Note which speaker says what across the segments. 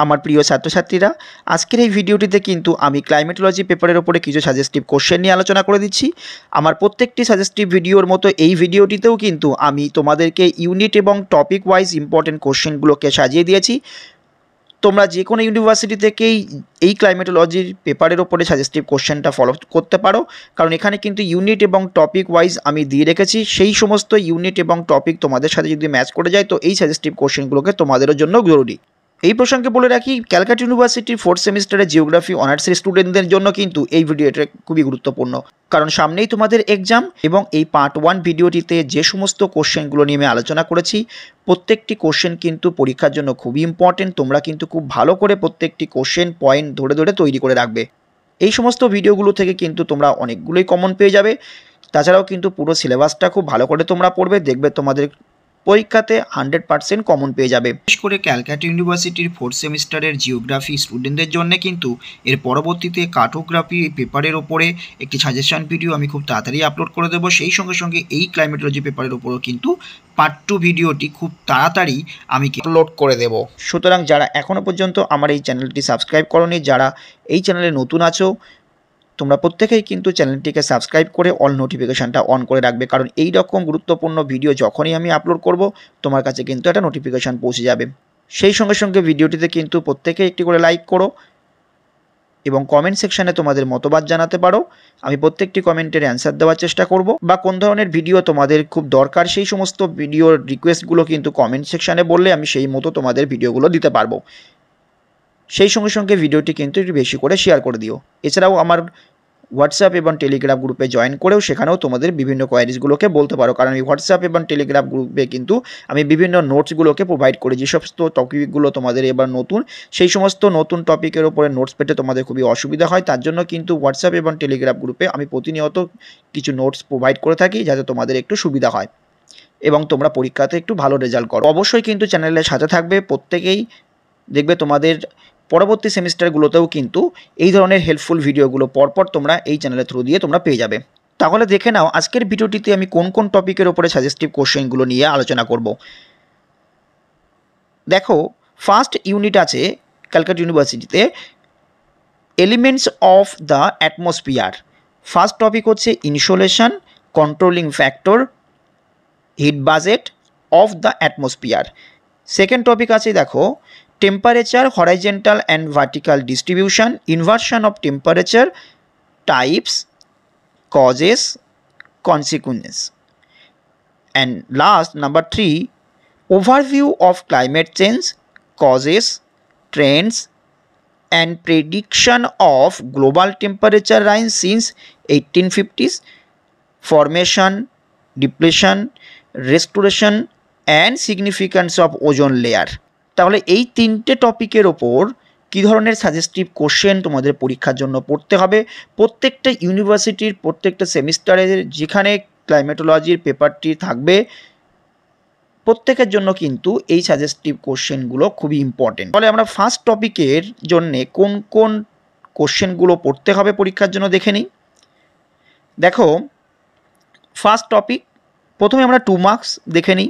Speaker 1: আমার প্রিয় ছাত্রছাত্রীরা, আজকের এই ভিডিওটিতে কিন্তু আমি ক্লাইমেটোলজি পেপারের উপরে কিছু সাজেস্টিভ কোশ্চেন নিয়ে আলোচনা করে দিচ্ছি। আমার প্রত্যেকটি সাজেস্টিভ ভিডিওর মতো এই ভিডিওটিতেও কিন্তু আমি তোমাদেরকে ইউনিট এবং টপিক ওয়াইজ ইম্পর্টেন্ট কোশ্চেনগুলোকে সাজিয়ে দিয়েছি। তোমরা যে কোনো ইউনিভার্সিটি থেকেই এই ক্লাইমেটোলজির পেপারের ওপরে সাজেস্টিভ কোশ্চেনটা ফলো করতে পারো, কারণ এখানে কিন্তু ইউনিট এবং টপিক ওয়াইজ আমি দিয়ে রেখেছি। সেই সমস্ত ইউনিট এবং টপিক তোমাদের সাথে যদি ম্যাচ করে যায় তো এই সাজেস্টিভ কোশ্চেনগুলোকে তোমাদেরও জন্য জরুরি। এই প্রসঙ্গে বলে রাখি, ক্যালকাটা ইউনিভার্সিটির 4th সেমিস্টারের জিওগ্রাফি অনার্সের স্টুডেন্টদের জন্য কিন্তু এই ভিডিওটা খুবই গুরুত্বপূর্ণ, কারণ সামনেই তোমাদের এক্সাম। এবং এই পার্ট 1 ভিডিওটিতে যে সমস্ত কোশ্চেনগুলো নিয়ে আমি আলোচনা করেছি, প্রত্যেকটি কোশ্চেন কিন্তু পরীক্ষার জন্য খুবই ইম্পর্টেন্ট। তোমরা কিন্তু খুব ভালো করে প্রত্যেকটি কোশ্চেন পয়েন্ট ধরে ধরে তৈরি করে রাখবে। এই সমস্ত ভিডিওগুলো থেকে কিন্তু তোমরা অনেকগুলোই কমন পেয়ে যাবে। তাছাড়াও কিন্তু পুরো সিলেবাসটা খুব ভালো করে তোমরা পড়বে, দেখবে তোমাদের পরীক্ষাতে 100% কমন পেয়ে যাবে। বিশেষ করে ক্যালকাটা ইউনিভার্সিটির 4th সেমিস্টারের জিওগ্রাফি স্টুডেন্টদের জন্য কিন্তু এর পরবর্তীতে কার্টোগ্রাফি পেপারের ওপরে একটি সাজেশন ভিডিও আমি খুব তাড়াতাড়ি আপলোড করে দেবো। সেই সঙ্গে সঙ্গে এই ক্লাইমেটোলজি পেপারের ওপরও কিন্তু পার্ট 2 ভিডিওটি খুব তাড়াতাড়ি আমি আপলোড করে দেবো। সুতরাং যারা এখনও পর্যন্ত আমার এই চ্যানেলটি সাবস্ক্রাইব করোনি, যারা এই চ্যানেলে নতুন আছো, তোমরা প্রত্যেকেই কিন্তু চ্যানেলটিকে সাবস্ক্রাইব করে অল নোটিফিকেশানটা অন করে রাখবে, কারণ এই রকম গুরুত্বপূর্ণ ভিডিও যখনই আমি আপলোড করব তোমার কাছে কিন্তু একটা নোটিফিকেশান পৌঁছে যাবে। সেই সঙ্গে সঙ্গে ভিডিওটিতে কিন্তু প্রত্যেকেই একটি করে লাইক করো এবং কমেন্ট সেকশানে তোমাদের মতবাদ জানাতে পারো। আমি প্রত্যেকটি কমেন্টের অ্যান্সার দেওয়ার চেষ্টা করব, বা কোন ধরনের ভিডিও তোমাদের খুব দরকার সেই সমস্ত ভিডিওর রিকোয়েস্টগুলো কিন্তু কমেন্ট সেকশানে বললে আমি সেই মতো তোমাদের ভিডিওগুলো দিতে পারবো। সেই সঙ্গে সঙ্গে ভিডিওটি কিন্তু একটু বেশি করে শেয়ার করে দিও। এছাড়াও আমার হোয়াটসঅ্যাপ এবং টেলিগ্রাম গ্রুপে জয়েন করেও সেখানেও তোমাদের বিভিন্ন কোয়ারিজগুলোকে বলতে পারো, কারণ এই হোয়াটসঅ্যাপ এবং টেলিগ্রাম গ্রুপে কিন্তু আমি বিভিন্ন নোটসগুলোকে প্রোভাইড করি। যে সমস্ত টপিকগুলো তোমাদের এবার নতুন, সেই সমস্ত নতুন টপিকের ওপরে নোটস পেতে তোমাদের খুবই অসুবিধা হয়, তার জন্য কিন্তু হোয়াটসঅ্যাপ এবং টেলিগ্রাম গ্রুপে আমি প্রতিনিয়ত কিছু নোটস প্রোভাইড করে থাকি, যাতে তোমাদের একটু সুবিধা হয় এবং তোমরা পরীক্ষাতে একটু ভালো রেজাল্ট করো। অবশ্যই কিন্তু চ্যানেলের সাথে থাকবে প্রত্যেকেই, দেখবে তোমাদের পরবর্তী সেমিস্টারগুলোতেও কিন্তু এই ধরনের হেল্পফুল ভিডিওগুলো পরপর তোমরা এই চ্যানেলের থ্রু দিয়ে তোমরা পেয়ে যাবে। তাহলে দেখে নাও আজকের ভিডিওটিতে আমি কোন কোন টপিকের ওপরে সাজেস্টিভ কোশ্চেনগুলো নিয়ে আলোচনা করব। দেখো, ফার্স্ট ইউনিট আছে ক্যালকাটা ইউনিভার্সিটিতে elements of the atmosphere. First topic হচ্ছে insolation, controlling factor, heat budget of the atmosphere. Second topic আছে দেখো temperature, horizontal and vertical distribution, inversion of temperature, types, causes, consequences. And last, number 3, overview of climate change, causes, trends and prediction of global temperature rise since 1850s, formation, depletion, restoration and significance of ozone layer. তাহলে এই তিনটে টপিকের ওপর কী ধরনের suggestive question তোমাদের পরীক্ষার জন্য পড়তে হবে, প্রত্যেকটা ইউনিভার্সিটির প্রত্যেকটা সেমিস্টারে যেখানে ক্লাইমেটোলজির পেপারটি থাকবে প্রত্যেকের জন্য কিন্তু এই সাজেস্টিভ কোশ্চেনগুলো খুবই ইম্পর্টেন্ট। তাহলে আমরা ফার্স্ট টপিকের জন্যে কোন কোন কোশ্চেনগুলো পড়তে হবে পরীক্ষার জন্য দেখে নিই। দেখো, ফার্স্ট টপিক, প্রথমে আমরা 2 মার্কস দেখে নিই।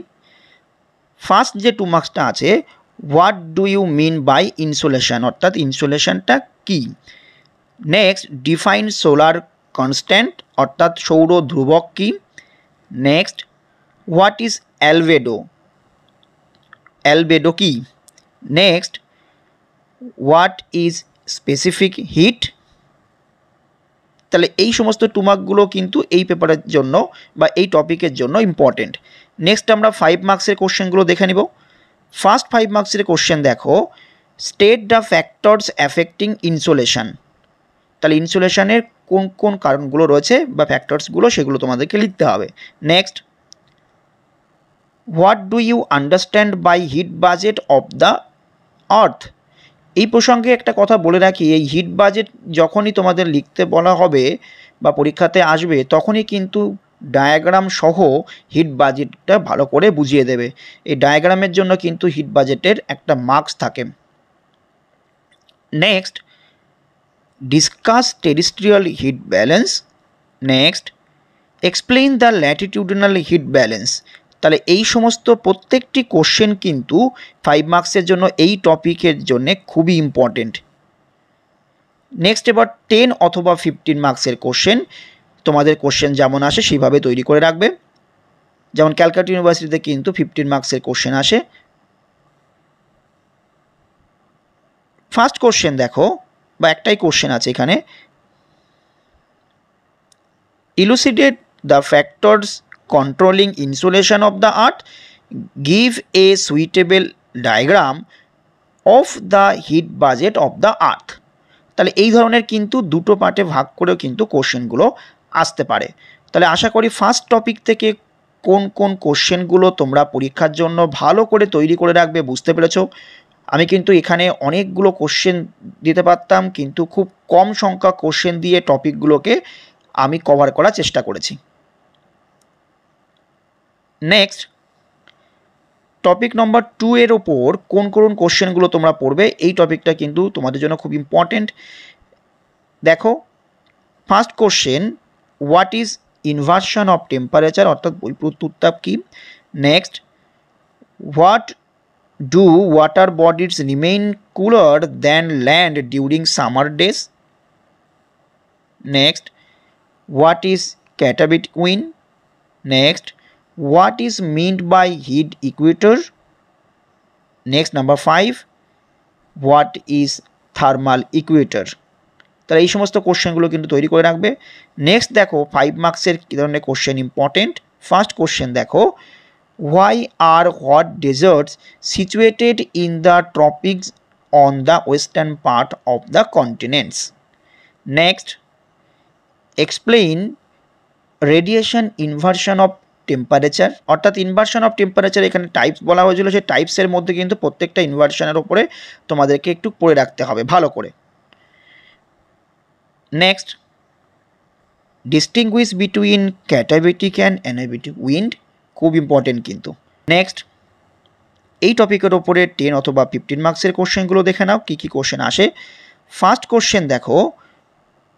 Speaker 1: ফার্স্ট যে 2 মার্কসটা আছে, what do you mean by insolation, অর্থাৎ ইনসোলেশনটা কী। নেক্সট, ডিফাইন সোলার কনস্ট্যান্ট, অর্থাৎ সৌর ধ্রুবক কী। Next, what is albedo, albedo কী। Next, what is specific heat. তাহলে এই সমস্ত 2 মার্কগুলো কিন্তু এই পেপারের জন্য বা এই টপিকের জন্য ইম্পর্টেন্ট। নেক্সট আমরা 5 মার্কসের কোশ্চেনগুলো দেখে নিব। ফার্স্ট 5 মার্কসের কোশ্চেন দেখো, state the factors affecting insolation. তাহলে ইনসোলেশনের কোন কোন কারণগুলো রয়েছে বা ফ্যাক্টরসগুলো সেগুলো তোমাদেরকে লিখতে হবে। Next, what do you understand by heat budget of the earth. এই প্রসঙ্গে একটা কথা বলে রাখি, এই হিট বাজেট যখনই তোমাদের লিখতে বলা হবে বা পরীক্ষাতে আসবে তখনই কিন্তু ডায়াগ্রাম সহ হিট বাজেটটা ভালো করে বুঝিয়ে দেবে। এই ডায়াগ্রামের জন্য কিন্তু হিট বাজেটের একটা মার্কস থাকে। Next, discuss terrestrial heat balance. Next, explain the ল্যাটিটিউডিনাল heat balance. তাহলে এই সমস্ত প্রত্যেকটি কোশ্চেন কিন্তু 5 মার্কসের জন্য এই টপিকের জন্য খুবই ইম্পর্টেন্ট। নেক্সট এবার 10 অথবা 15 মার্কসের কোশ্চেন, তোমাদের কোশ্চেন যেমন আসে সেইভাবে তৈরি করে রাখবে। যেমন ক্যালকাটা ইউনিভার্সিটিতে কিন্তু 15 মার্কসের কোশ্চেন আসে। ফার্স্ট কোশ্চেন দেখো, বা একটাই কোশ্চেন আছে এখানে, elucidate the factors controlling insulation of the earth, give a suitable diagram of the heat budget of the earth. তাহলে এই ধরনের কিন্তু দুটো পার্টে ভাগ করেও কিন্তু কোশ্চেনগুলো আসতে পারে। তাহলে আশা করি ফার্স্ট টপিক থেকে কোন কোন কোশ্চেনগুলো তোমরা পরীক্ষার জন্য ভালো করে তৈরি করে রাখবে বুঝতে পেরেছো। আমি কিন্তু এখানে অনেকগুলো কোশ্চেন দিতে পারতাম, কিন্তু খুব কম সংখ্যক কোশ্চেন দিয়ে টপিকগুলোকে আমি কভার করার চেষ্টা করেছি। নেক্সট টপিক নম্বর 2 এর ওপর কোন কোন কোশ্চেনগুলো তোমরা পড়বে, এই টপিকটা কিন্তু তোমাদের জন্য খুব ইম্পর্টেন্ট। দেখো first question, what is inversion of temperature, অর্থাৎ বৈদ্যুতিক উত্তাপ কী। Next, what do water bodies remain cooler than land during summer days. Next, what is katabatic wind. Next, what is meant by heat equator. Next number 5, what is thermal equator. তাহলে এই সমস্ত কোশ্চেনগুলো কিন্তু তৈরি করে রাখবে। নেক্সট দেখো 5 মার্কসের কী ধরনের কোশ্চেন ইম্পর্টেন্ট। ফার্স্ট কোশ্চেন দেখো, why are hot deserts situated in the tropics on the western part of the continents. Next, explain radiation inversion of temperature, অর্থাৎ ইনভার্সন অফ টেম্পারেচার এখানে টাইপস বলা হয়েছিল, সেই টাইপসের মধ্যে কিন্তু প্রত্যেকটা ইনভার্সনের ওপরে তোমাদেরকে একটু পড়ে রাখতে হবে ভালো করে। Next, distinguish between katabatic and anabatic wind, খুব ইম্পর্টেন্ট কিন্তু। নেক্সট, এই টপিকের ওপরে 10 অথবা 15 মার্কসের কোশ্চেনগুলো দেখে নাও কী কী কোশ্চেন আসে। ফার্স্ট কোশ্চেন দেখো,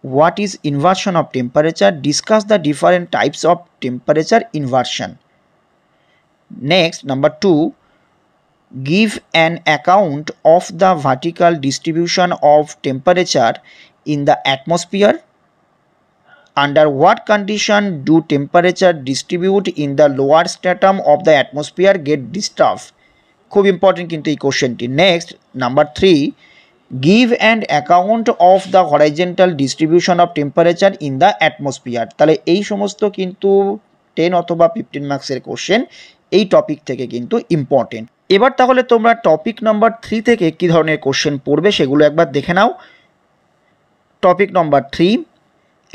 Speaker 1: what is inversion of temperature, discuss the different types of temperature inversion. Next, number 2, give an account of the vertical distribution of temperature in the atmosphere. Under what condition do temperature distribute in the lower stratum of the atmosphere get disturbed, খুব important কিন্তু এই কোশ্চেনটি। Next number 3, give an account of the horizontal distribution of temperature in the atmosphere. তাহলে এই সমস্ত কিন্তু 10 অথবা 15 মার্কসের কোশ্চেন এই টপিক থেকে কিন্তু ইম্পর্টেন্ট। এবার তাহলে তোমরা টপিক নাম্বার 3 থেকে কী ধরনের কোশ্চেন পড়বে সেগুলো একবার দেখে নাও। টপিক নাম্বার 3,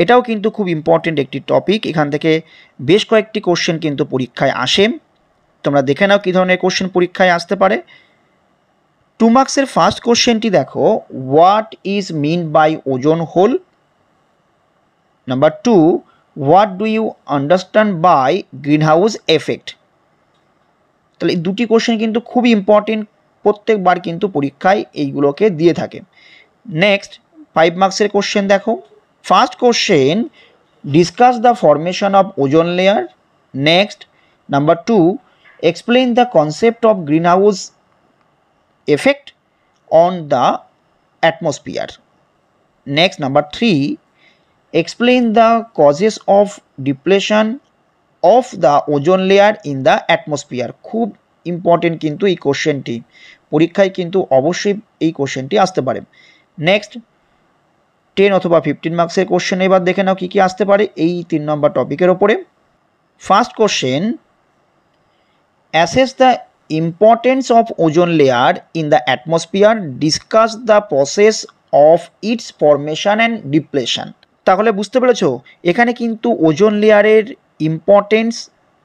Speaker 1: এটাও কিন্তু খুব ইম্পর্টেন্ট একটি টপিক, এখান থেকে বেশ কয়েকটি কোশ্চেন কিন্তু পরীক্ষায় আসে। তোমরা দেখে নাও কী ধরনের কোশ্চেন পরীক্ষায় আসতে পারে। 2 মার্কসের ফার্স্ট কোশ্চেনটি দেখো, what is mean by ozone hole. Number 2, what do you understand by greenhouse effect. তাহলে এই দুটি কোশ্চেন কিন্তু খুবই ইম্পর্টেন্ট, প্রত্যেকবার কিন্তু পরীক্ষায় এইগুলোকে দিয়ে থাকে। নেক্সট 5 মার্কসের কোশ্চেন দেখো, first question, discuss the formation of ozone layer. Next number 2, explain the concept of green house effect on the atmosphere. Next number 3, explain the causes of depletion of the ozone layer in the atmosphere. খুব important কিন্তু এই কোশ্চেনটি, পরীক্ষায় কিন্তু অবশ্যই এই কোশ্চেনটি আসতে পারে। নেক্সট 10 অথবা 15 মার্কসের কোশ্চেন এবার দেখে নাও কী কী আসতে পারে এই 3 নম্বর টপিকের ওপরে। First question, assess the importance of ozone layer in the atmosphere, discuss the process of its formation and depletion. তাহলে বুঝতে পেরেছো এখানে কিন্তু ওজোন লেয়ারের ইম্পর্টেন্স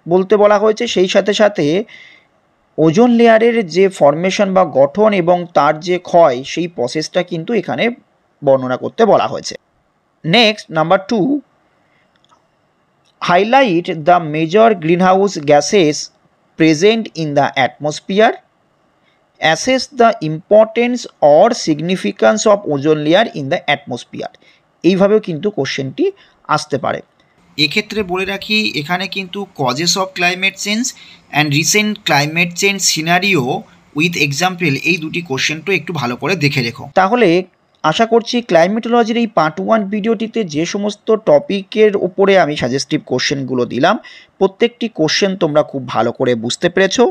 Speaker 1: বলতে বলা হয়েছে, সেই সাথে সাথে ওজোন লেয়ারের যে ফরমেশন বা গঠন এবং তার যে ক্ষয় সেই প্রসেসটা কিন্তু এখানে বর্ণনা করতে বলা হয়েছে। Next number 2, highlight the major greenhouse gases present in the atmosphere, assess the importance or significance of ozone layer in the atmosphere. এইভাবেও কিন্তু কোশ্চেনটি আসতে পারে। এক্ষেত্রে বলে রাখি এখানে কিন্তু causes of climate change and recent climate change scenario with example এই দুটি কোশ্চেনটা একটু ভালো করে দেখে রেখো। তাহলে আশা করছি ক্লাইমেটোলজির এই পার্ট 1 ভিডিওটিতে যে সমস্ত টপিকের উপরে আমি সাজেস্টিভ কোশ্চেনগুলো দিলাম প্রত্যেকটি কোশ্চেন তোমরা খুব ভালো করে বুঝতে পেরেছো।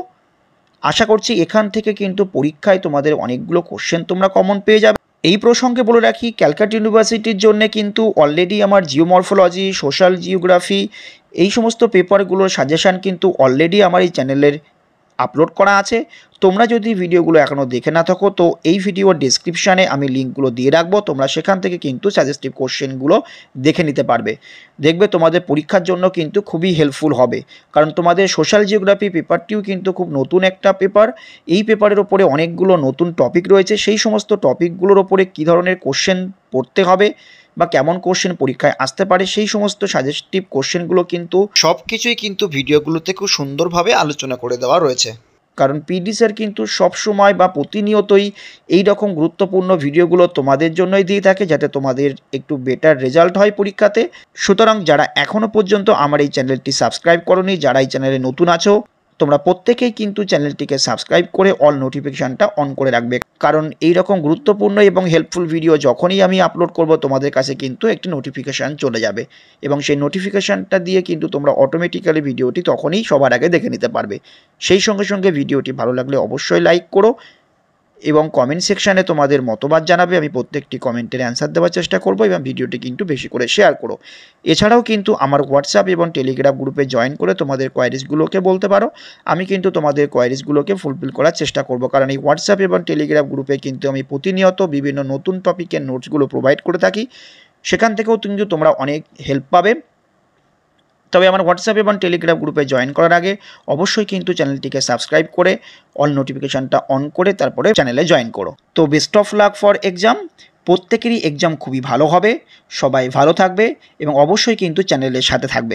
Speaker 1: আশা করছি এখান থেকে কিন্তু পরীক্ষায় তোমাদের অনেকগুলো কোশ্চেন তোমরা কমন পেয়ে যাবে। এই প্রসঙ্গে বলে রাখি ক্যালকাটা ইউনিভার্সিটির জন্য কিন্তু অলরেডি আমার জিওমরফোলজি, সোশ্যাল জিওগ্রাফি এই সমস্ত পেপারগুলোর সাজেশান কিন্তু অলরেডি আমার এই চ্যানেলের আপলোড করা আছে। তোমরা যদি ভিডিওগুলো এখনও দেখে না থাকো তো এই ভিডিওর ডেসক্রিপশানে আমি লিঙ্কগুলো দিয়ে রাখবো, তোমরা সেখান থেকে কিন্তু সাজেস্টিভ কোশ্চেনগুলো দেখে নিতে পারবে। দেখবে তোমাদের পরীক্ষার জন্য কিন্তু খুবই হেল্পফুল হবে, কারণ তোমাদের সোশ্যাল জিওগ্রাফি পেপারটিও কিন্তু খুব নতুন একটা পেপার। এই পেপারের ওপরে অনেকগুলো নতুন টপিক রয়েছে, সেই সমস্ত টপিকগুলোর ওপরে কী ধরনের কোশ্চেন পড়তে হবে বা কেমন কোশ্চেন পরীক্ষায় আসতে পারে সেই সমস্ত সাজেস্টিভ কোশ্চেনগুলো কিন্তু সব কিছুই কিন্তু ভিডিওগুলোতে খুব সুন্দরভাবে আলোচনা করে দেওয়া রয়েছে। কারণ পিডি স্যার কিন্তু সবসময় বা প্রতিনিয়তই এই রকম গুরুত্বপূর্ণ ভিডিওগুলো তোমাদের জন্যই দিয়ে থাকে, যাতে তোমাদের একটু বেটার রেজাল্ট হয় পরীক্ষাতে। সুতরাং যারা এখনও পর্যন্ত আমার এই চ্যানেলটি সাবস্ক্রাইব করোনি, যারা এই চ্যানেলে নতুন আছো, তোমরা প্রত্যেকেই কিন্তু চ্যানেলটিকে সাবস্ক্রাইব করে অল নোটিফিকেশানটা অন করে রাখবে, কারণ এই রকম গুরুত্বপূর্ণ এবং হেল্পফুল ভিডিও যখনই আমি আপলোড করব তোমাদের কাছে কিন্তু একটি নোটিফিকেশান চলে যাবে, এবং সেই নোটিফিকেশানটা দিয়ে কিন্তু তোমরা অটোমেটিক্যালি ভিডিওটি তখনই সবার আগে দেখে নিতে পারবে। সেই সঙ্গে সঙ্গে ভিডিওটি ভালো লাগলে অবশ্যই লাইক করো এবং কমেন্ট সেকশানে তোমাদের মতবাদ জানাবে। আমি প্রত্যেকটি কমেন্টের অ্যান্সার দেওয়ার চেষ্টা করব এবং ভিডিওটি কিন্তু বেশি করে শেয়ার করো। এছাড়াও কিন্তু আমার হোয়াটসঅ্যাপ এবং টেলিগ্রাম গ্রুপে জয়েন করে তোমাদের কোয়ারিজগুলোকে বলতে পারো, আমি কিন্তু তোমাদের কোয়ারিজগুলোকে ফুলফিল করার চেষ্টা করব, কারণ এই হোয়াটসঅ্যাপ এবং টেলিগ্রাম গ্রুপে কিন্তু আমি প্রতিনিয়ত বিভিন্ন নতুন টপিকের নোটসগুলো প্রোভাইড করে থাকি, সেখান থেকেও কিন্তু তোমরা অনেক হেল্প পাবে। তবে আমার হোয়াটসঅ্যাপ এবং টেলিগ্রাম গ্রুপে জয়েন করার আগে অবশ্যই কিন্তু চ্যানেলটিকে সাবস্ক্রাইব করে অল নোটিফিকেশানটা অন করে তারপরে চ্যানেলে জয়েন করো। তো best of luck for exam. প্রত্যেকেরই এক্সাম খুবই ভালো হবে, সবাই ভালো থাকবে এবং অবশ্যই কিন্তু চ্যানেলের সাথে থাকবে।